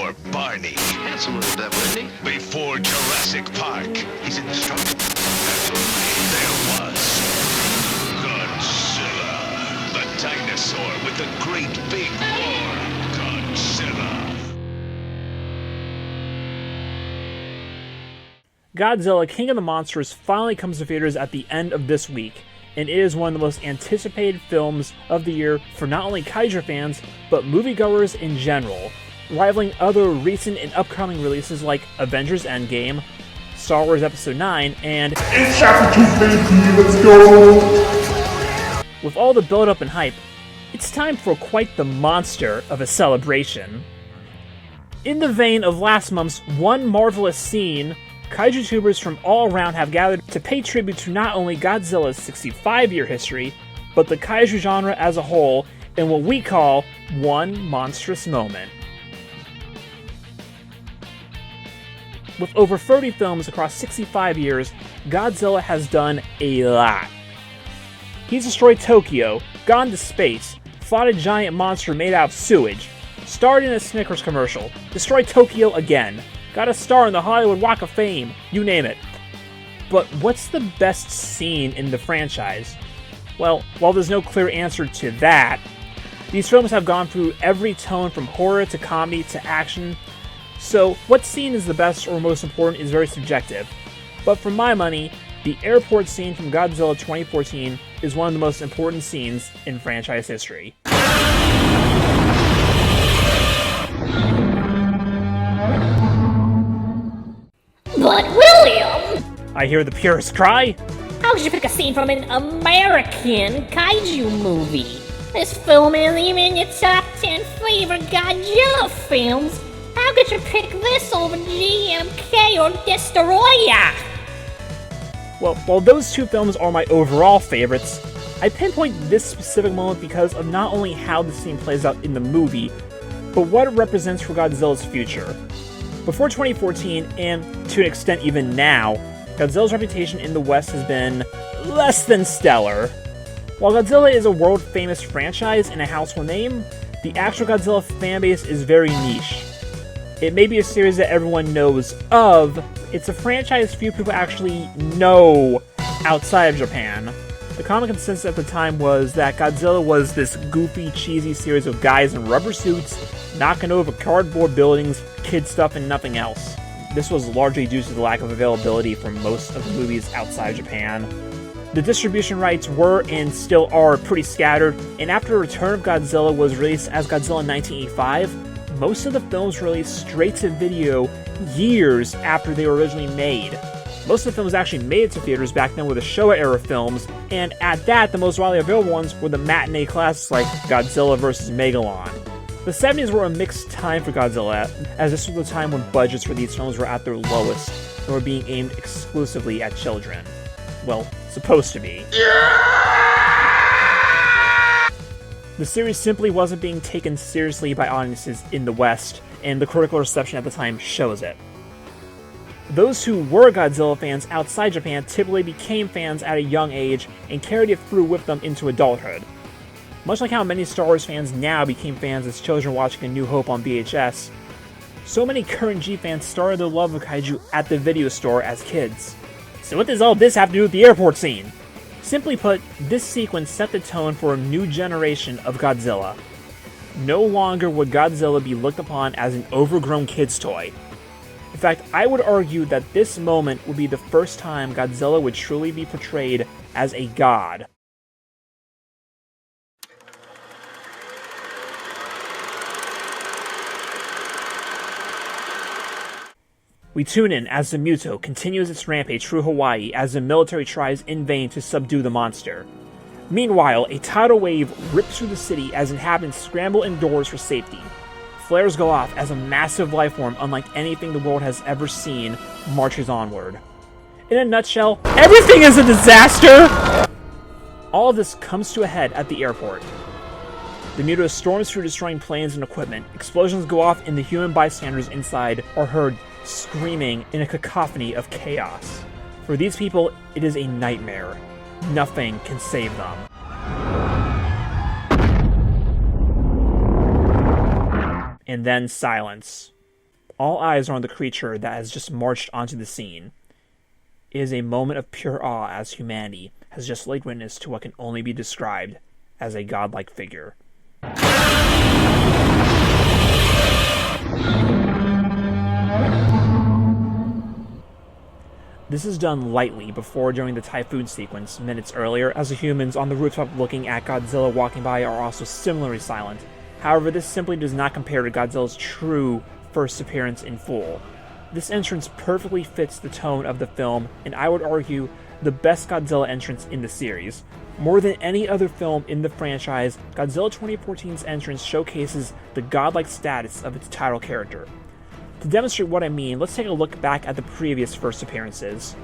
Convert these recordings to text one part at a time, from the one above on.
dinosaur Barney. Handsome little devil, isn't he? Before Jurassic Park, He's indestructible. there was Godzilla, the dinosaur with the great big roar. Godzilla. Godzilla, King of the Monsters finally comes to theaters at the end of this week, and it is one of the most anticipated films of the year for not only kaiju fans, but moviegoers in general, rivaling other recent and upcoming releases like Avengers Endgame, Star Wars Episode 9, and It's Chapter 2, baby, let's go! with all the build-up and hype, it's time for quite the monster of a celebration. In the vein of last month's One Marvelous Scene, kaiju tubers from all around have gathered to pay tribute to not only Godzilla's 65-year history, but the kaiju genre as a whole in what we call One Monstrous Moment. With over 30 films across 65 years, Godzilla has done a lot. He's destroyed Tokyo, gone to space, fought a giant monster made out of sewage, starred in a Snickers commercial, destroyed Tokyo again, got a star in the Hollywood Walk of Fame, you name it. But what's the best scene in the franchise? Well, while there's no clear answer to that, these films have gone through every tone from horror to comedy to action, so what scene is the best or most important is very subjective. But for my money, the airport scene from Godzilla 2014 is one of the most important scenes in franchise history. But William! I hear the purists cry. How could you pick a scene from an American kaiju movie? This film isn't even in your top 10 favorite Godzilla films. How could you pick this over GMK or Destroyer? Well, while those two films are my overall favorites, I pinpoint this specific moment because of not only how the scene plays out in the movie, but what it represents for Godzilla's future. Before 2014, and to an extent even now, Godzilla's reputation in the West has been less than stellar. While Godzilla is a world-famous franchise and a household name, the actual Godzilla fanbase is very niche. It may be a series that everyone knows of, it's a franchise few people actually know outside of Japan. The common consensus at the time was that Godzilla was this goofy, cheesy series of guys in rubber suits, knocking over cardboard buildings, kid stuff, and nothing else. This was largely due to the lack of availability for most of the movies outside Japan. The distribution rights were and still are pretty scattered, and after Return of Godzilla was released as Godzilla in 1985, most of the films were released straight to video years after they were originally made. Most of the films actually made it to theaters back then were the Showa-era films, and at that, the most widely available ones were the matinee classics like Godzilla vs. Megalon. The 70s were a mixed time for Godzilla, as this was the time when budgets for these films were at their lowest, and were being aimed exclusively at children. Well, supposed to be. The series simply wasn't being taken seriously by audiences in the West, and the critical reception at the time shows it. Those who were Godzilla fans outside Japan typically became fans at a young age and carried it through with them into adulthood. Much like how many Star Wars fans now became fans as children watching A New Hope on VHS, so many current G fans started their love of kaiju at the video store as kids. So what does all this have to do with the airport scene? Simply put, this sequence set the tone for a new generation of Godzilla. No longer would Godzilla be looked upon as an overgrown kid's toy. In fact, I would argue that this moment would be the first time Godzilla would truly be portrayed as a god. We tune in as the Muto continues its rampage through Hawaii as the military tries in vain to subdue the monster. Meanwhile, a tidal wave rips through the city as inhabitants scramble indoors for safety. Flares go off as a massive lifeform unlike anything the world has ever seen marches onward. In a nutshell, everything is a disaster! All of this comes to a head at the airport. The Muto storms through destroying planes and equipment. Explosions go off and the human bystanders inside are heard screaming in a cacophony of chaos. For these people, it is a nightmare. Nothing can save them. And then silence. All eyes are on the creature that has just marched onto the scene. It is a moment of pure awe as humanity has just laid witness to what can only be described as a godlike figure. This is done lightly before during the typhoon sequence minutes earlier, as the humans on the rooftop looking at Godzilla walking by are also similarly silent. However, this simply does not compare to Godzilla's true first appearance in full. This entrance perfectly fits the tone of the film, and I would argue the best Godzilla entrance in the series. More than any other film in the franchise, Godzilla 2014's entrance showcases the godlike status of its title character. To demonstrate what I mean, let's take a look back at the previous first appearances.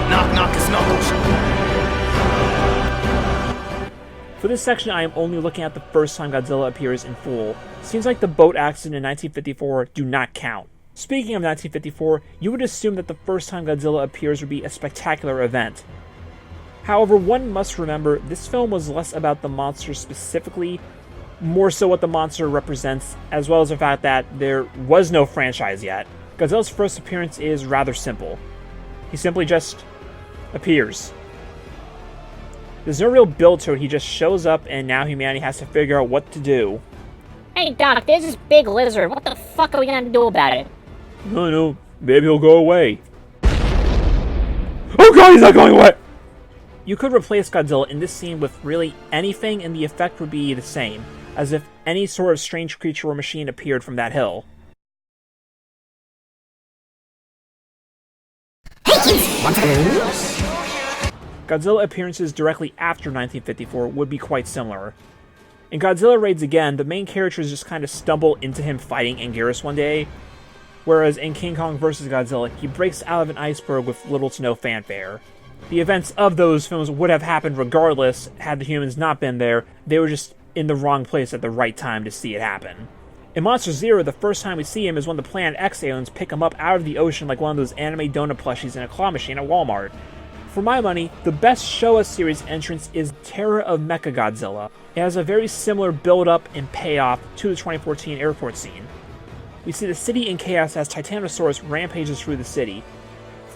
Knock, knock, his knuckles. For this section, I am only looking at the first time Godzilla appears in full. Seems like the boat accident in 1954 do not count. Speaking of 1954, you would assume that the first time Godzilla appears would be a spectacular event. However, one must remember, this film was less about the monster specifically, more so what the monster represents, as well as the fact that there was no franchise yet. Godzilla's first appearance is rather simple. He simply just appears. There's no real build to it, he just shows up and now humanity has to figure out what to do. Hey Doc, there's this big lizard. What the fuck are we gonna do about it? No, maybe he'll go away. Oh god, he's not going away! You could replace Godzilla in this scene with really anything and the effect would be the same, as if any sort of strange creature or machine appeared from that hill. Godzilla appearances directly after 1954 would be quite similar. In Godzilla Raids Again, the main characters just kind of stumble into him fighting Anguirus one day, whereas in King Kong vs. Godzilla, he breaks out of an iceberg with little to no fanfare. The events of those films would have happened regardless had the humans not been there, they were just in the wrong place at the right time to see it happen. In Monster Zero, the first time we see him is when the Planet X aliens pick him up out of the ocean like one of those anime donut plushies in a claw machine at Walmart. For my money, the best Showa series entrance is Terror of Mechagodzilla. It has a very similar build-up and payoff to the 2014 airport scene. We see the city in chaos as Titanosaurus rampages through the city.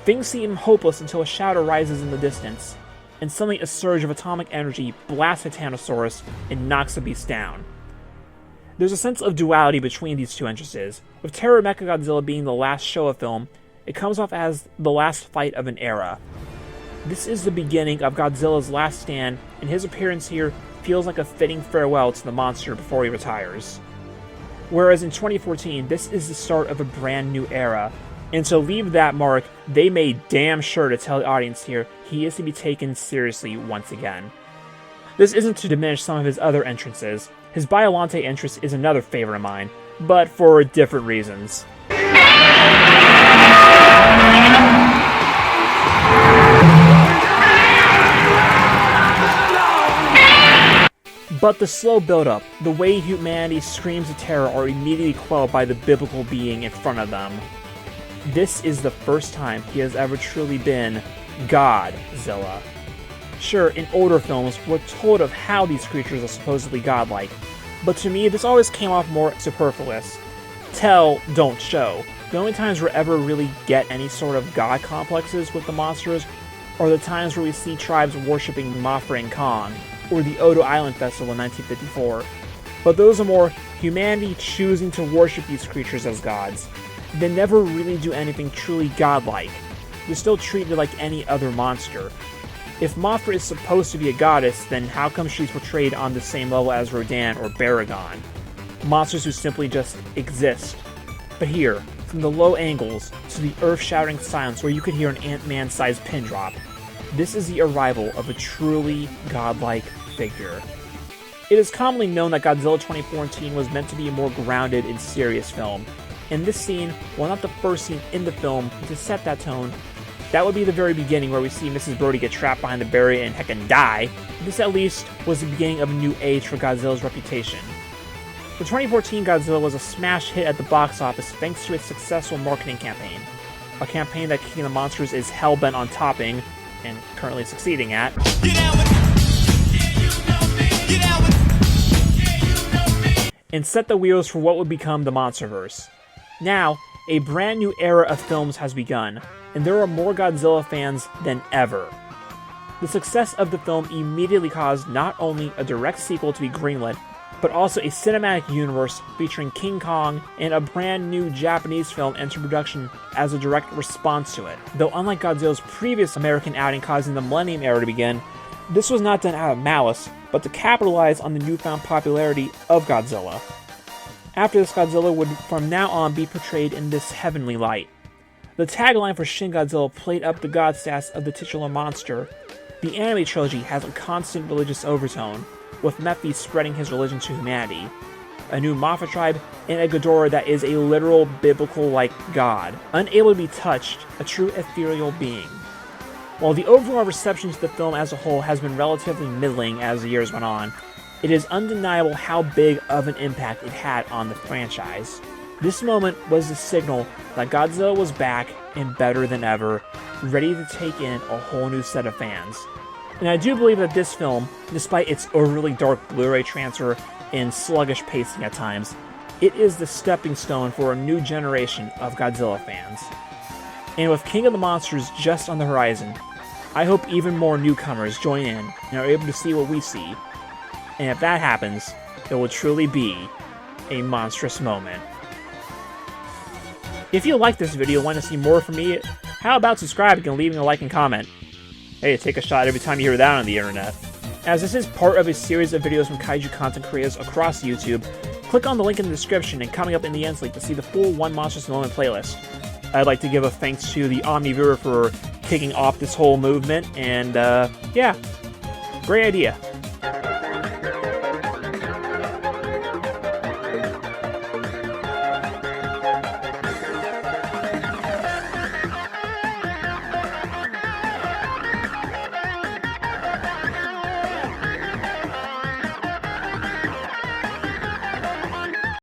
Things seem hopeless until a shadow rises in the distance, and suddenly a surge of atomic energy blasts Titanosaurus and knocks the beast down. There's a sense of duality between these two entrances. With Terror of Mechagodzilla being the last Showa film, it comes off as the last fight of an era. This is the beginning of Godzilla's last stand, and his appearance here feels like a fitting farewell to the monster before he retires. Whereas in 2014, this is the start of a brand new era, and to leave that mark, they made damn sure to tell the audience here he is to be taken seriously once again. This isn't to diminish some of his other entrances. His Biollante entrance is another favorite of mine, but for different reasons. But the slow build-up, the way humanity's screams of terror are immediately quelled by the biblical being in front of them. This is the first time he has ever truly been Godzilla. Sure, in older films, we're told of how these creatures are supposedly godlike, but to me, this always came off more superfluous. Tell, don't show. The only times we ever really get any sort of god complexes with the monsters are the times where we see tribes worshipping Mothra and Kong, or the Odo Island Festival in 1954. But those are more humanity choosing to worship these creatures as gods. They never really do anything truly godlike. They're still treated like any other monster. If Mothra is supposed to be a goddess, then how come she's portrayed on the same level as Rodan or Baragon? Monsters who simply just exist. But here, from the low angles to the earth-shattering silence where you could hear an Ant-Man-sized pin drop, this is the arrival of a truly godlike figure. It is commonly known that Godzilla 2014 was meant to be a more grounded and serious film, and this scene, while not the first scene in the film to set that tone, that would be the very beginning where we see Mrs. Brody get trapped behind the barrier and heckin' die. This at least was the beginning of a new age for Godzilla's reputation. The 2014 Godzilla was a smash hit at the box office thanks to its successful marketing campaign. A campaign that King of the Monsters is hell-bent on topping, and currently succeeding at. and set the wheels for what would become the Monsterverse. Now, a brand new era of films has begun, and there are more Godzilla fans than ever. The success of the film immediately caused not only a direct sequel to be greenlit, but also a cinematic universe featuring King Kong and a brand new Japanese film enter production as a direct response to it. Though unlike Godzilla's previous American outing causing the Millennium Era to begin, this was not done out of malice, but to capitalize on the newfound popularity of Godzilla. After this, Godzilla would from now on be portrayed in this heavenly light. The tagline for Shin Godzilla played up the god status of the titular monster. The anime trilogy has a constant religious overtone, with Mephi spreading his religion to humanity, a new Mothra tribe, and a Ghidorah that is a literal biblical-like god, unable to be touched, a true ethereal being. While the overall reception to the film as a whole has been relatively middling as the years went on, it is undeniable how big of an impact it had on the franchise. This moment was the signal that Godzilla was back and better than ever, ready to take in a whole new set of fans. And I do believe that this film, despite its overly dark Blu-ray transfer and sluggish pacing at times, it is the stepping stone for a new generation of Godzilla fans. And with King of the Monsters just on the horizon, I hope even more newcomers join in and are able to see what we see. And if that happens, it will truly be a monstrous moment. If you like this video and want to see more from me, how about subscribing and leaving a like and comment? Hey, take a shot every time you hear that on the internet. As this is part of a series of videos from kaiju content creators across YouTube, click on the link in the description and coming up in the end link to see the full One Monstrous Moment playlist. I'd like to give a thanks to the Omniviewer for kicking off this whole movement, and yeah, great idea.